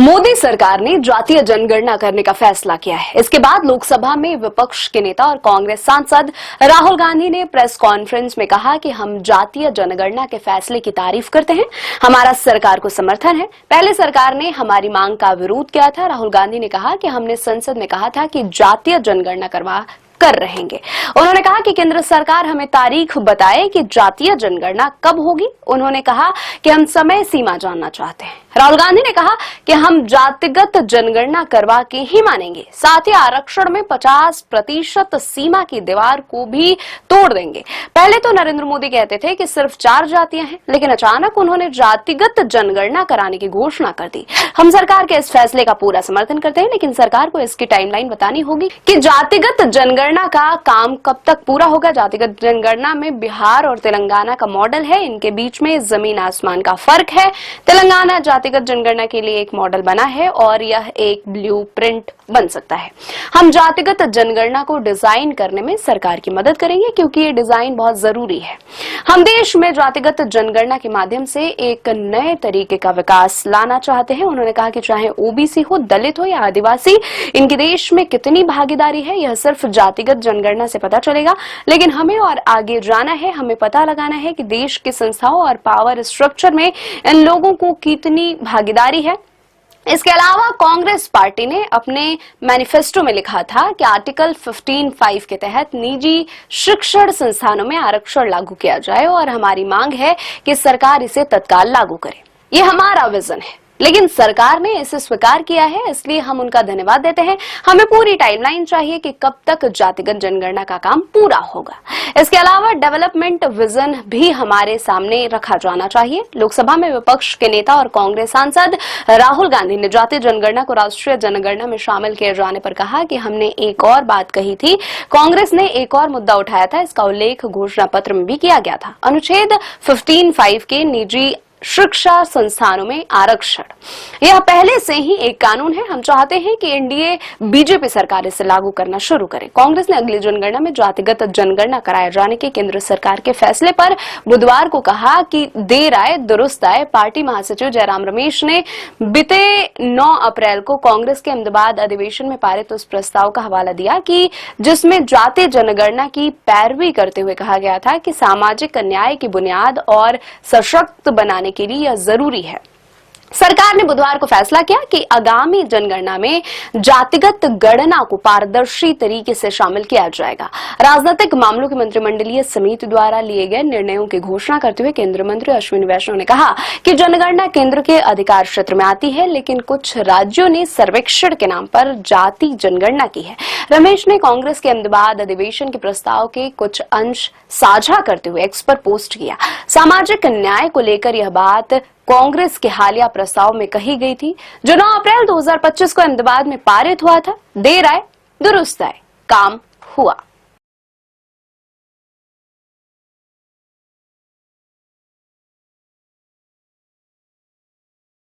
मोदी सरकार ने जातीय जनगणना करने का फैसला किया है। इसके बाद लोकसभा में विपक्ष के नेता और कांग्रेस सांसद राहुल गांधी ने प्रेस कॉन्फ्रेंस में कहा कि हम जातीय जनगणना के फैसले की तारीफ करते हैं। हमारा सरकार को समर्थन है। पहले सरकार ने हमारी मांग का विरोध किया था। राहुल गांधी ने कहा कि हमने संसद में कहा था कि जातीय जनगणना कर रहेंगे। उन्होंने कहा कि केंद्र सरकार हमें तारीख बताए कि जातीय जनगणना कब होगी। उन्होंने कहा कि हम समय सीमा जानना चाहते हैं। राहुल गांधी ने कहा कि हम जातिगत जनगणना करवा के ही मानेंगे, साथ ही आरक्षण में 50% सीमा की दीवार को भी तोड़ देंगे। पहले तो नरेंद्र मोदी कहते थे कि सिर्फ 4 जातियां हैं, लेकिन अचानक उन्होंने जातिगत जनगणना कराने की घोषणा कर दी। हम सरकार के इस फैसले का पूरा समर्थन करते हैं, लेकिन सरकार को इसकी टाइमलाइन बतानी होगी कि जातिगत जनगणना का काम कब तक पूरा होगा। जातिगत जनगणना में बिहार और तेलंगाना का मॉडल है, इनके बीच में जमीन आसमान का फर्क है। तेलंगाना जातिगत जनगणना के लिए एक मॉडल बना है और यह एक ब्लूप्रिंट बन सकता है। हम जातिगत जनगणना को डिजाइन करने में सरकार की मदद करेंगे, क्योंकि ये डिजाइन बहुत जरूरी है। हम देश में जातिगत जनगणना के माध्यम से एक नए तरीके का विकास लाना चाहते हैं। उन्होंने कहा कि चाहे ओबीसी हो, दलित हो या आदिवासी, इनके देश में कितनी भागीदारी है यह सिर्फ जातिगत जनगणना से पता चलेगा। लेकिन हमें और आगे जाना है। हमें पता लगाना है कि देश की संस्थाओं और पावर स्ट्रक्चर में इन लोगों को कितनी भागीदारी है। इसके अलावा कांग्रेस पार्टी ने अपने मैनिफेस्टो में लिखा था कि आर्टिकल 15(5) के तहत निजी शिक्षण संस्थानों में आरक्षण लागू किया जाए और हमारी मांग है कि सरकार इसे तत्काल लागू करे। ये हमारा विजन है, लेकिन सरकार ने इसे स्वीकार किया है, इसलिए हम उनका धन्यवाद देते हैं। हमें पूरी टाइमलाइन चाहिए कि कब तक जातिगत जनगणना का काम पूरा होगा। इसके अलावा डेवलपमेंट विजन भी हमारे सामने रखा जाना चाहिए। लोकसभा में विपक्ष के नेता और कांग्रेस सांसद राहुल गांधी ने जातीय जनगणना को राष्ट्रीय जनगणना में शामिल किए जाने पर कहा कि हमने एक और बात कही थी। कांग्रेस ने एक और मुद्दा उठाया था, इसका उल्लेख घोषणा पत्र में भी किया गया था। अनुच्छेद 15(5) के निजी शिक्षा संस्थानों में आरक्षण, यह पहले से ही एक कानून है। हम चाहते हैं कि एनडीए बीजेपी सरकार इसे लागू करना शुरू करे। कांग्रेस ने अगली जनगणना में जातिगत जनगणना कराए जाने के केंद्र सरकार के फैसले पर बुधवार को कहा कि देर आए दुरुस्त आए। पार्टी महासचिव जयराम रमेश ने बीते 9 अप्रैल को कांग्रेस के अहमदाबाद अधिवेशन में पारित उस प्रस्ताव का हवाला दिया कि जिसमें जातीय जनगणना की पैरवी करते हुए कहा गया था कि सामाजिक न्याय की बुनियाद और सशक्त बनाने के लिए यह जरूरी है। सरकार ने बुधवार को फैसला किया कि आगामी जनगणना में जातिगत गणना को पारदर्शी तरीके से शामिल किया जाएगा। राजनीतिक मामलों की मंत्रिमंडलीय समिति द्वारा लिए गए निर्णयों की घोषणा करते हुए केंद्रीय मंत्री अश्विनी वैष्णव ने कहा कि जनगणना केंद्र के अधिकार क्षेत्र में आती है, लेकिन कुछ राज्यों ने सर्वेक्षण के नाम पर जाति जनगणना की है। रमेश ने कांग्रेस के अहमदाबाद अधिवेशन के प्रस्ताव के कुछ अंश साझा करते हुए एक्स पर पोस्ट किया। सामाजिक न्याय को लेकर यह बात कांग्रेस के हालिया प्रस्ताव में कही गई थी, जो 9 अप्रैल 2025 को अहमदाबाद में पारित हुआ था। देर आए दुरुस्त आए, काम हुआ।